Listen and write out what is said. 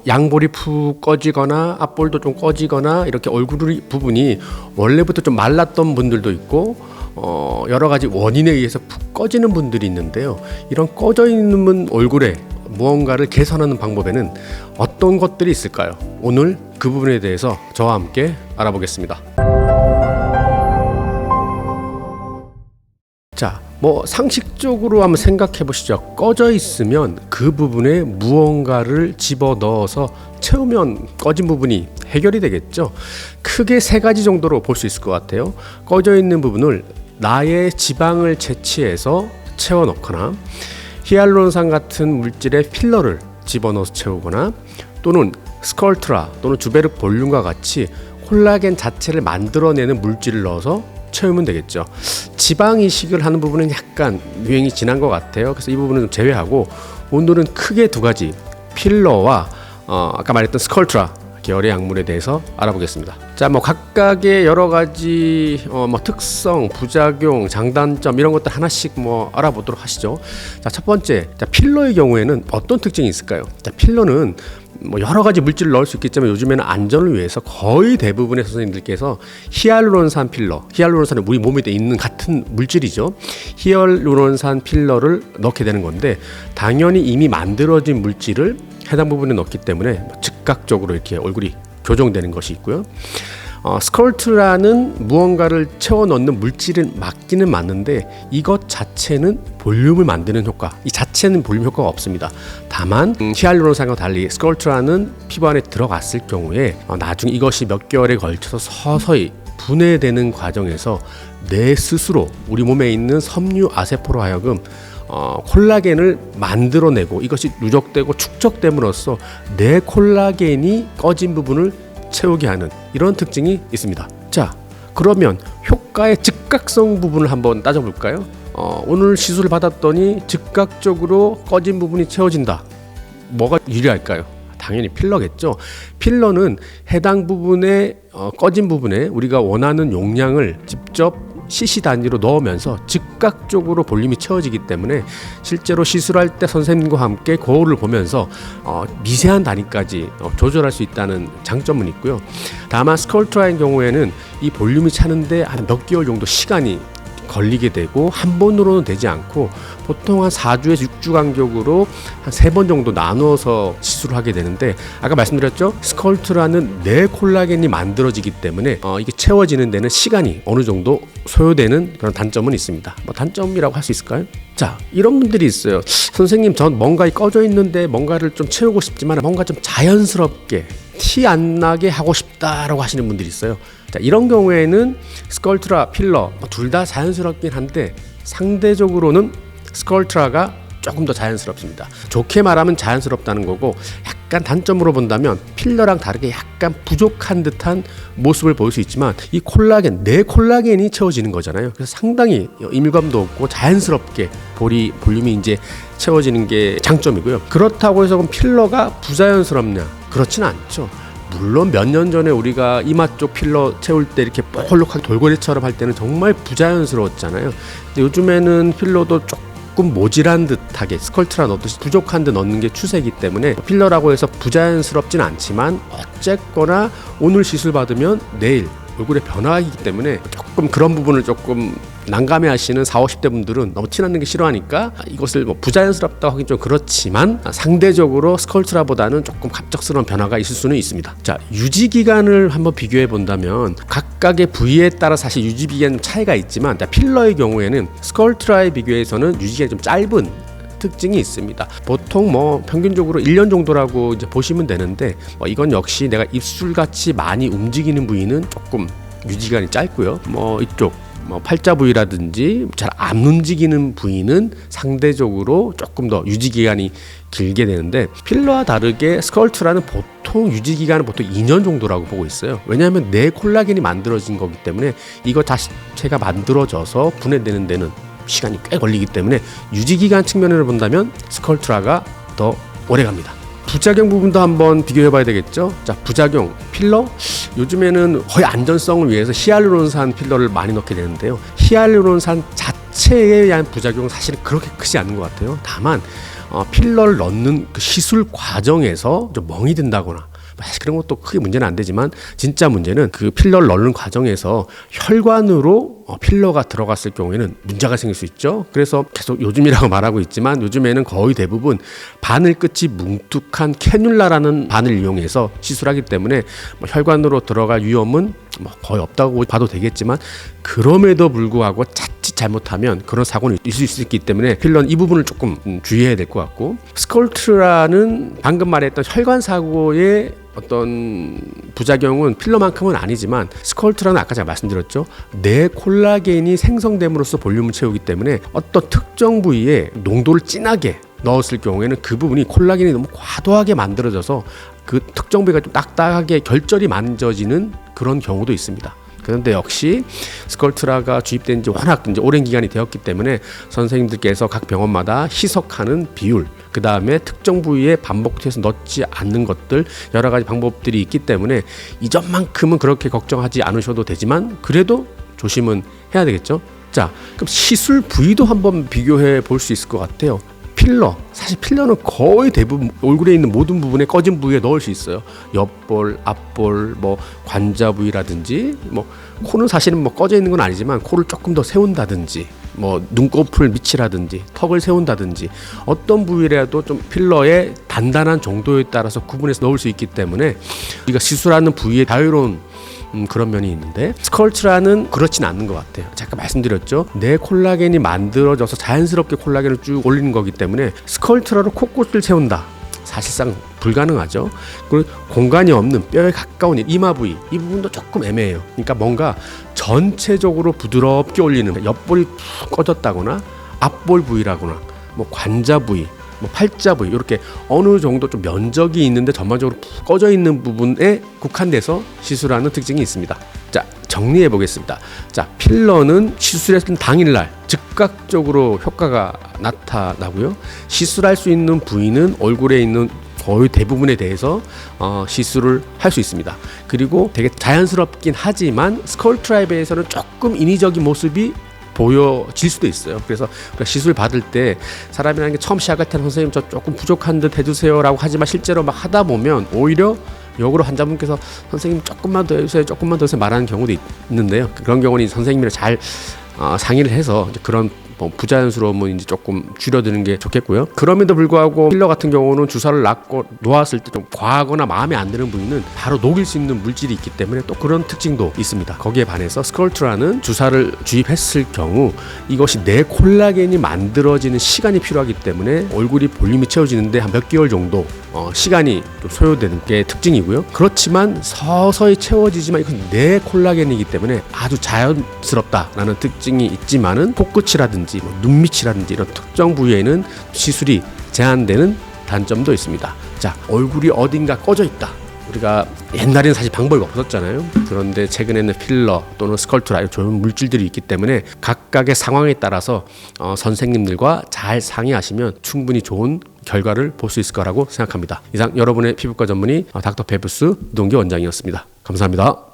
양볼이 푹 꺼지거나 앞볼도 좀 꺼지거나 이렇게 얼굴 부분이 원래부터 좀 말랐던 분들도 있고 여러 가지 원인에 의해서 푹 꺼지는 분들이 있는데요. 이런 꺼져 있는 얼굴에 무언가를 개선하는 방법에는 어떤 것들이 있을까요? 오늘 그 부분에 대해서 저와 함께 알아보겠습니다. 자, 상식적으로 한번 생각해 보시죠. 꺼져 있으면 그 부분에 무언가를 집어넣어서 채우면 꺼진 부분이 해결이 되겠죠. 크게 세 가지 정도로 볼 수 있을 것 같아요. 꺼져 있는 부분을 나의 지방을 채취해서 채워 넣거나, 히알루론산 같은 물질의 필러를 집어넣어서 채우거나, 또는 스컬트라 또는 주베르 볼륨과 같이 콜라겐 자체를 만들어내는 물질을 넣어서 채우면 되겠죠. 지방 이식을 하는 부분은 약간 유행이 지난 것 같아요. 그래서 이 부분은 좀 제외하고 오늘은 크게 두 가지, 필러와 아까 말했던 스컬트라 계열의 약물에 대해서 알아보겠습니다. 자, 각각의 여러 가지 특성, 부작용, 장단점 이런 것들 하나씩 알아보도록 하시죠. 자, 첫 번째, 필러의 경우에는 어떤 특징이 있을까요? 자, 필러는 여러 가지 물질을 넣을 수 있겠지만 요즘에는 안전을 위해서 거의 대부분의 선생님들께서 히알루론산 필러, 히알루론산은 우리 몸에 있는 같은 물질이죠. 히알루론산 필러를 넣게 되는 건데, 당연히 이미 만들어진 물질을 해당 부분에 넣기 때문에 즉각적으로 이렇게 얼굴이 교정되는 것이 있고요. 스컬트라는 무언가를 채워 넣는 물질은 맞기는 맞는데 이것 자체는 볼륨을 만드는 효과, 이 자체는 볼륨 효과가 없습니다. 다만 히알루론산과 달리 스컬트라는 피부 안에 들어갔을 경우에 나중에 이것이 몇 개월에 걸쳐서 서서히 분해되는 과정에서 내 스스로 우리 몸에 있는 섬유 아세포로 하여금 콜라겐을 만들어내고 이것이 누적되고 축적됨으로써 내 콜라겐이 꺼진 부분을 채우게 하는 이런 특징이 있습니다. 자, 그러면 효과의 즉각성 부분을 한번 따져볼까요? 오늘 시술을 받았더니 즉각적으로 꺼진 부분이 채워진다. 뭐가 유리할까요? 당연히 필러겠죠. 필러는 해당 부분에 꺼진 부분에 우리가 원하는 용량을 직접 cc 단위로 넣으면서 즉각적으로 볼륨이 채워지기 때문에 실제로 시술할 때 선생님과 함께 거울을 보면서 미세한 단위까지 조절할 수 있다는 장점은 있고요. 다만 스컬트라의 경우에는 이 볼륨이 차는데 한 몇 개월 정도 시간이 걸리게 되고 한 번으로는 되지 않고 보통 한 4주에서 6주 간격으로 한 3번 정도 나누어서 시술을 하게 되는데, 아까 말씀드렸죠? 스컬트라는 내 콜라겐이 만들어지기 때문에 이게 채워지는 데는 시간이 어느 정도 소요되는 그런 단점은 있습니다. 단점이라고 할 수 있을까요? 자, 이런 분들이 있어요. 선생님, 전 뭔가 꺼져 있는데 뭔가를 좀 채우고 싶지만 뭔가 좀 자연스럽게 티 안 나게 하고 싶다라고 하시는 분들이 있어요. 자, 이런 경우에는 스컬트라, 필러 둘 다 자연스럽긴 한데 상대적으로는 스컬트라가 조금 더 자연스럽습니다. 좋게 말하면 자연스럽다는 거고, 약간 단점으로 본다면 필러랑 다르게 약간 부족한 듯한 모습을 보일 수 있지만 이 콜라겐, 내 콜라겐이 채워지는 거잖아요. 그래서 상당히 이물감도 없고 자연스럽게 볼륨이 이제 채워지는 게 장점이고요. 그렇다고 해서 그럼 필러가 부자연스럽냐? 그렇진 않죠. 물론 몇 년 전에 우리가 이마 쪽 필러 채울 때 이렇게 볼록하게 돌고래처럼 할 때는 정말 부자연스러웠잖아요. 근데 요즘에는 필러도 조금 모질한 듯하게 스컬트라 넣듯이 부족한 듯 넣는 게 추세이기 때문에 필러라고 해서 부자연스럽진 않지만 어쨌거나 오늘 시술 받으면 내일 얼굴에 변화가 있기 때문에 조금 그런 부분을 조금 난감해 하시는 40, 50대 분들은 너무 티나는 게 싫어하니까 이것을 부자연스럽다고 하긴 좀 그렇지만 상대적으로 스컬트라보다는 조금 갑작스러운 변화가 있을 수는 있습니다. 자, 유지기간을 한번 비교해 본다면 각각의 부위에 따라 사실 유지기간 차이가 있지만 필러의 경우에는 스컬트라에 비교해서는 유지기간이 좀 짧은 특징이 있습니다. 보통 평균적으로 1년 정도라고 이제 보시면 되는데 이건 역시 내가 입술같이 많이 움직이는 부위는 조금 유지기간이 짧고요. 이쪽 팔자 부위라든지 잘 안 움직이는 부위는 상대적으로 조금 더 유지기간이 길게 되는데, 필러와 다르게 스컬트라는 보통 유지기간은 보통 2년 정도라고 보고 있어요. 왜냐하면 내 콜라겐이 만들어진 거기 때문에 이거 자체가 만들어져서 분해되는 데는 시간이 꽤 걸리기 때문에 유지기간 측면으로 본다면 스컬트라가 더 오래갑니다. 부작용 부분도 한번 비교해 봐야 되겠죠. 자, 부작용 필러, 요즘에는 거의 안전성을 위해서 히알루론산 필러를 많이 넣게 되는데요. 히알루론산 자체에 대한 부작용은 사실은 그렇게 크지 않은 것 같아요. 다만 필러를 넣는 그 시술 과정에서 좀 멍이 든다거나, 사실 그런 것도 크게 문제는 안 되지만, 진짜 문제는 그 필러를 넣는 과정에서 혈관으로 필러가 들어갔을 경우에는 문제가 생길 수 있죠. 그래서 계속 요즘이라고 말하고 있지만, 요즘에는 거의 대부분 바늘 끝이 뭉툭한 캐뉼라라는 바늘 이용해서 시술하기 때문에 혈관으로 들어갈 위험은 거의 없다고 봐도 되겠지만, 그럼에도 불구하고 자칫 잘못하면 그런 사고는 있을 수 있기 때문에 필러는 이 부분을 조금 주의해야 될 것 같고, 스컬트라는 방금 말했던 혈관 사고의 어떤 부작용은 필러만큼은 아니지만, 스컬트라는 아까 제가 말씀드렸죠, 내 콜라겐이 생성됨으로써 볼륨을 채우기 때문에 어떤 특정 부위에 농도를 진하게 넣었을 경우에는 그 부분이 콜라겐이 너무 과도하게 만들어져서 그 특정 부위가 좀 딱딱하게 결절이 만져지는 그런 경우도 있습니다. 그런데 역시 스컬트라가 주입된 지 워낙 이제 오랜 기간이 되었기 때문에 선생님들께서 각 병원마다 희석하는 비율, 그 다음에 특정 부위에 반복해서 넣지 않는 것들, 여러 가지 방법들이 있기 때문에 이 점만큼은 그렇게 걱정하지 않으셔도 되지만, 그래도 조심은 해야 되겠죠. 자, 그럼 시술 부위도 한번 비교해 볼 수 있을 것 같아요. 필러, 사실 필러는 거의 대부분 얼굴에 있는 모든 부분에, 꺼진 부위에 넣을 수 있어요. 옆볼, 앞볼, 관자 부위라든지, 코는 사실은 꺼져 있는 건 아니지만 코를 조금 더 세운다든지, 눈꺼풀 밑이라든지 턱을 세운다든지, 어떤 부위라도 좀 필러의 단단한 정도에 따라서 구분해서 넣을 수 있기 때문에 우리가 시술하는 부위에 자유로운 그런 면이 있는데, 스컬트라는 그렇진 않는 것 같아요. 제가 말씀드렸죠, 내 콜라겐이 만들어져서 자연스럽게 콜라겐을 쭉 올리는 거기 때문에 스컬트라로 코끝을 채운다, 사실상 불가능하죠. 그리고 공간이 없는 뼈에 가까운 이마 부위, 이 부분도 조금 애매해요. 그러니까 뭔가 전체적으로 부드럽게 올리는, 옆볼이 푹 꺼졌다거나 앞볼 부위라거나 관자 부위, 팔자 부위, 이렇게 어느 정도 좀 면적이 있는데 전반적으로 푹 꺼져 있는 부분에 국한돼서 시술하는 특징이 있습니다. 자, 정리해 보겠습니다. 자, 필러는 시술했던 당일날 즉각적으로 효과가 나타나고요. 시술할 수 있는 부위는 얼굴에 있는 거의 대부분에 대해서 시술을 할 수 있습니다. 그리고 되게 자연스럽긴 하지만 스컬트라에 비해서는 조금 인위적인 모습이 보여질 수도 있어요. 그래서 시술 받을 때 사람이라는 게 처음 시작할 때는 선생님 저 조금 부족한 듯 해주세요 라고 하지만, 실제로 막 하다 보면 오히려 역으로 환자분께서 선생님 조금만 더 해주세요, 조금만 더 해주세요 말하는 경우도 있는데요. 그런 경우는 선생님이랑 잘 상의를 해서 그런 부자연스러움은 이제 조금 줄여드는 게 좋겠고요. 그럼에도 불구하고 필러 같은 경우는 주사를 놓았을 때 좀 과하거나 마음에 안 드는 부위는 바로 녹일 수 있는 물질이 있기 때문에 또 그런 특징도 있습니다. 거기에 반해서 스컬트라는 주사를 주입했을 경우 이것이 내 콜라겐이 만들어지는 시간이 필요하기 때문에 얼굴이 볼륨이 채워지는데 한 몇 개월 정도 시간이 좀 소요되는 게 특징이고요. 그렇지만 서서히 채워지지만 이건 내 콜라겐이기 때문에 아주 자연스럽다라는 특징이 있지만은 코끝이라든지 눈밑이라든지 이런 특정 부위에는 시술이 제한되는 단점도 있습니다. 자, 얼굴이 어딘가 꺼져 있다. 우리가 옛날에는 사실 방법이 없었잖아요. 그런데 최근에는 필러 또는 스컬트라 좋은 물질들이 있기 때문에 각각의 상황에 따라서 선생님들과 잘 상의하시면 충분히 좋은 결과를 볼 수 있을 거라고 생각합니다. 이상 여러분의 피부과 전문의 닥터 페브스 노동기 원장이었습니다. 감사합니다.